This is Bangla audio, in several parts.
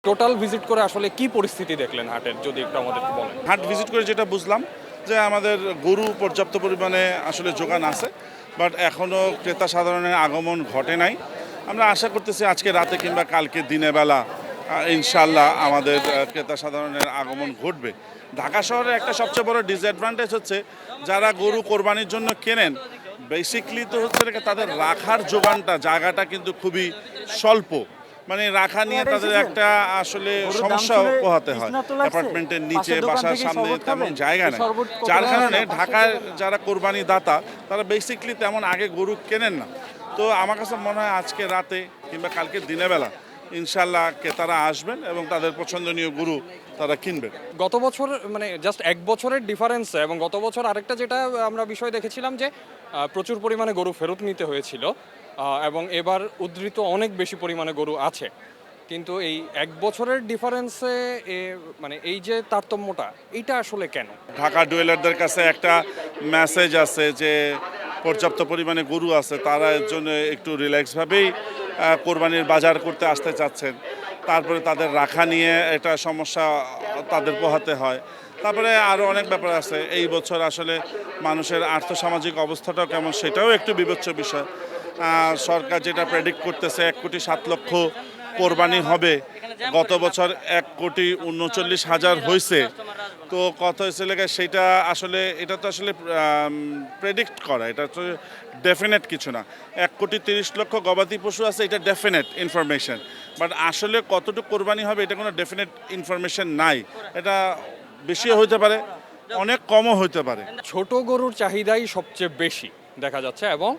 টোটাল ভিজিট করে আসলে কি পরিস্থিতি দেখলেন হাটের, যদি একটু আমাদেরকে বলেন। হাট ভিজিট করে যেটা বুঝলাম যে আমাদের গরু পর্যাপ্ত পরিমাণে আসলে যোগান আছে, বাট এখনও ক্রেতা সাধারণের আগমন ঘটে নাই। আমরা আশা করতেছি আজকে রাতে কিংবা কালকে দিনের বেলা ইনশাল্লাহ আমাদের ক্রেতা সাধারণের আগমন ঘটবে। ঢাকা শহরের একটা সবচেয়ে বড় ডিসঅ্যাডভান্টেজ হচ্ছে যারা গরু কোরবানির জন্য কেনেন, বেসিকলি তো হচ্ছে তাদের রাখার যোগানটা, জায়গাটা কিন্তু খুবই স্বল্প। মানে রাখা নিয়ে তাদের একটা আসলে সমস্যা পোহাতে হয়। অ্যাপার্টমেন্টের নিচে বাসার সামনে তেমন জায়গা নেই, যার কারণে ঢাকার যারা কোরবানি দাতা তারা বেসিকলি তেমন আগে গরু কেনেন না। তো আমার কাছে মনে হয় আজকে রাতে কিংবা কালকে দিনের বেলা ইনশাল্লাহ ক্রেতারা আসবেন এবং তাদের পছন্দনীয় গরু তারা কিনবেন। গত বছর মানে জাস্ট এক বছরের ডিফারেন্স, এবং গত বছর আরেকটা যেটা আমরা বিষয় দেখেছিলাম যে প্রচুর পরিমাণে গরু ফেরত নিতে হয়েছিল, এবং এবার উদ্ধৃত অনেক বেশি পরিমাণে গরু আছে। কিন্তু এই এক বছরের ডিফারেন্সে মানে এই যে তারতম্যটা, এইটা আসলে কেন? ঢাকা ডুয়েলারদের কাছে একটা মেসেজ আছে যে পর্যাপ্ত পরিমাণে গরু আছে, তারা এর জন্য একটু রিল্যাক্সভাবেই কোরবানির বাজার করতে আসতে চাচ্ছেন। তারপরে তাদের রাখা নিয়ে এটা সমস্যা তাদের পোহাতে হয়। তারপরে আরও অনেক ব্যাপার আছে। এই বছর আসলে মানুষের আর্থসামাজিক অবস্থাটাও কেমন সেটাও একটু বিবেচ্য বিষয়। সরকার যেটা প্রেডিক্ট করতেছে 1,07,00,000 কোরবানি হবে, গত বছর 1,39,000 হয়েছে। তো কত হয়েছে লেগে সেইটা আসলে, এটা তো আসলে প্রেডিক্ট করা, এটা তো ডেফিনেট কিছু না। 1,30,00,000 গবাদি পশু আছে, এটা ডেফিনেট ইনফরমেশন, বাট আসলে কতটুকু কোরবানি হবে এটা কোনো ডেফিনেট ইনফরমেশন নাই। এটা বেশিও হতে পারে, অনেক কমও হতে পারে। ছোট গরুর চাহিদাই সবচেয়ে বেশি দেখা যাচ্ছে, এবং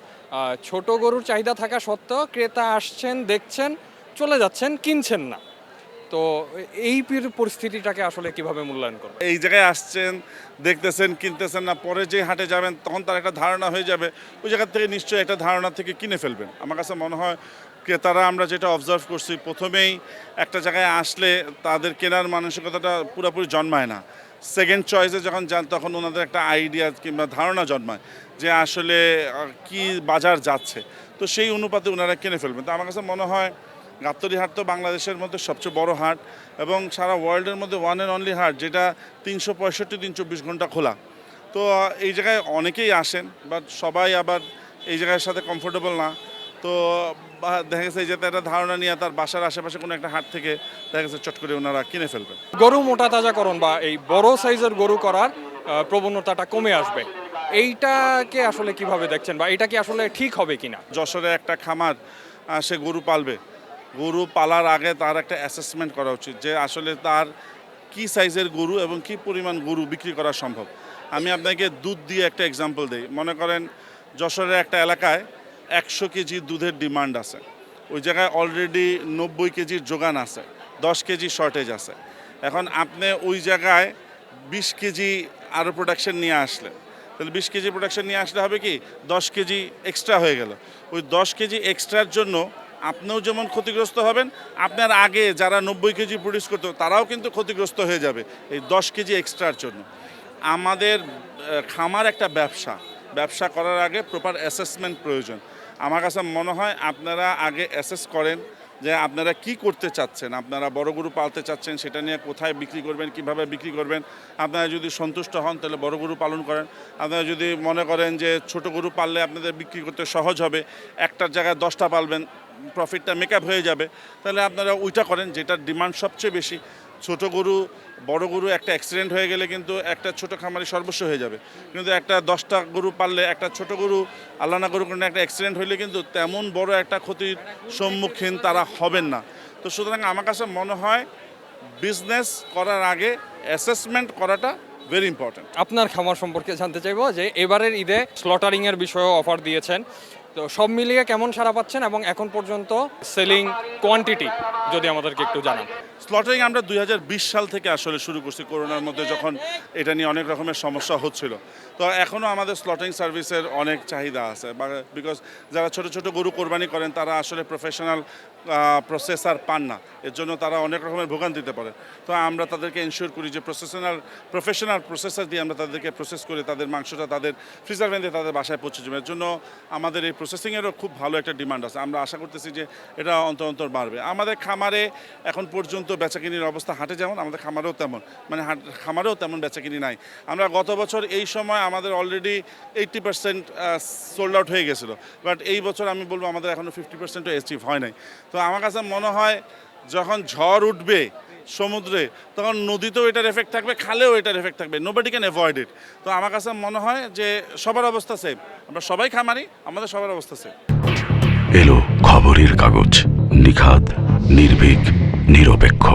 ছোট গরুর চাহিদা থাকা সত্ত্বেও ক্রেতা আসছেন, দেখছেন, চলে যাচ্ছেন, কিনছেন না। তো এই পরিস্থিতিটাকে আসলে কিভাবে মূল্যায়ন করবেন? এই জায়গায় আসছেন, দেখতেছেন, কিনতেছেন না, পরে যে হাটে যাবেন তখন তার একটা ধারণা হয়ে যাবে, ওই জায়গা থেকে নিশ্চয়ই একটা ধারণা থেকে কিনে ফেলবেন। আমার কাছে মনে হয় ক্রেতারা, আমরা যেটা অবজার্ভ করছি, প্রথমেই একটা জায়গায় আসলে তাদের কেনার মানসিকতাটা পুরোপুরি জন্মায় না। সেকেন্ড চয়েসে যখন যান তখন ওনাদের একটা আইডিয়া কিংবা ধারণা জন্মায় যে আসলে কি বাজার যাচ্ছে, তো সেই অনুপাতে ওনারা কিনে ফেলবেন। তো আমার কাছে মনে হয় গাবতলী হাট তো বাংলাদেশের মধ্যে সবচেয়ে বড় হাট এবং সারা ওয়ার্ল্ডের মধ্যে ওয়ান অ্যান্ড অনলি হাট, যেটা 365 দিন 24 ঘন্টা খোলা। তো এই জায়গায় অনেকেই আসেন, বাট সবাই আবার এই জায়গার সাথে কমফোর্টেবল না। তো দেখা গেছে যে একটা ধারণা নিয়ে তার বাসার আশেপাশে কোনো একটা হাট থেকে দেখা গেছে চট করে ওনারা কিনে ফেলবেন। গরু মোটা তাজাকরণ বা এই বড় সাইজের গরু করার প্রবণতাটা কমে আসবে, এইটাকে আসলে কিভাবে দেখছেন, বা এটা কি আসলে ঠিক হবে কিনা? যশোরে একটা খামার, সে গরু পালবে, গরু পালার আগে তার একটা অ্যাসেসমেন্ট করা উচিত যে আসলে তার কি সাইজের গরু এবং কি পরিমাণ গরু বিক্রি করা সম্ভব। আমি আপনাকে দুধ দিয়ে একটা এক্সাম্পল দিই। মনে করেন যশোরের একটা এলাকায় 100 কেজি দুধের ডিমান্ড আছে, ওই জায়গায় অলরেডি 90 কেজির যোগান আছে, 10 কেজি শর্টেজ আছে। এখন আপনি ওই জায়গায় 20 কেজি আরও প্রোডাকশন নিয়ে আসলে, তাহলে 20 কেজি প্রোডাকশন নিয়ে আসলে হবে কি 10 কেজি এক্সট্রা হয়ে গেল। ওই 10 কেজি এক্সট্রার জন্য আপনিও যেমন ক্ষতিগ্রস্ত হবেন, আপনার আগে যারা 90 কেজি প্রডিউস করতো তারাও কিন্তু ক্ষতিগ্রস্ত হয়ে যাবে এই 10 কেজি এক্সট্রার জন্য। আমাদের খামার একটা ব্যবসা করার আগে প্রপার অ্যাসেসমেন্ট প্রয়োজন। আমার কাছে মনে হয় আপনারা আগে অ্যাসেস করেন যে আপনারা কি করতে চাচ্ছেন। আপনারা বড় গরু পালতে চাচ্ছেন, সেটা নিয়ে কোথায় বিক্রি করবেন, কিভাবে বিক্রি করবেন। আপনারা যদি সন্তুষ্ট হন তাহলে বড় গরু পালন করেন। আপনারা যদি মনে করেন যে ছোট গরু পাললে আপনাদের বিক্রি করতে সহজ হবে, একটার জায়গায় 10টা পালবেন, প্রফিটটা মেকআপ হয়ে যাবে, তাহলে আপনারা ওইটা করেন যেটার ডিমান্ড সবচেয়ে বেশি। ছোট গরু, বড় গরু একটা অ্যাক্সিডেন্ট হয়ে গেলে কিন্তু একটা ছোট খামারি সর্বস্ব হয়ে যাবে, কিন্তু একটা 10টা গরু পাললে, একটা ছোট গরু আল্লাহ না গরু কোনো একটা অ্যাক্সিডেন্ট হলে কিন্তু তেমন বড় একটা ক্ষতির সম্মুখীন তারা হবেন না। তো সুতরাং আমার কাছে মনে হয় বিজনেস করার আগে অ্যাসেসমেন্ট করাটা ভেরি ইম্পর্ট্যান্ট। আপনার খামার সম্পর্কে জানতে চাইবো যে এবারের ঈদে স্লটারিংয়ের বিষয়েও অফার দিয়েছেন, তো সব মিলিয়ে কেমন সাড়া পাচ্ছেন এবং এখন পর্যন্ত সেলিং কোয়ান্টিটি যদি আমাদেরকে একটু জানান। স্লটারিং আমরা 2020 সাল থেকে আসলে শুরু করছি, করোনার মধ্যে যখন এটা নিয়ে অনেক রকমের সমস্যা হচ্ছিল। তো এখনও আমাদের স্লটারিং সার্ভিসের অনেক চাহিদা আছে, বিকজ যারা ছোট ছোট গরু কোরবানি করেন তারা আসলে প্রফেশনাল প্রসেসার পান না, এর জন্য তারা অনেক রকমের ভোগান্তিতে পড়ে। তো আমরা তাদেরকে এনশিওর করি যে প্রফেশনাল প্রসেসার দিয়ে আমরা তাদেরকে প্রসেস করে তাদের মাংসটা তাদের ফ্রিজার ভ্যান দিয়ে তাদের বাসায় পৌঁছে যাবে। এর জন্য আমাদের এই প্রসেসিংয়েরও খুব ভালো একটা ডিমান্ড আছে। আমরা আশা করতেছি যে এটা অন্তর বাড়বে। আমাদের খামারে এখন পর্যন্ত বেচাকিনির অবস্থা হাটে যেমন, আমাদের খামারেও তেমন, মানে খামারেও তেমন বেচাকিনি নাই। আমরা গত বছর এই সময় আমাদের অলরেডি 80% সোল্ড আউট হয়ে গেছিলো, বাট এই বছর আমি বলবো আমাদের এখনও 50%ও অ্যাচিভ হয় নাই। তো আমার কাছে মনে হয় যখন ঝড় উঠবে সমুদ্রে, তখন নদীতেও এটার এফেক্ট থাকবে, খালেও এটার এফেক্ট থাকবে, নোবডি ক্যান অ্যাভয়েড ইট। তো আমার কাছে মনে হয় যে সবার অবস্থা সেম, আমরা সবাই খামারি, আমাদের সবার অবস্থা সেম। এলো খবরের কাগজ, নিখাত, নির্ভীক, নিরপেক্ষ।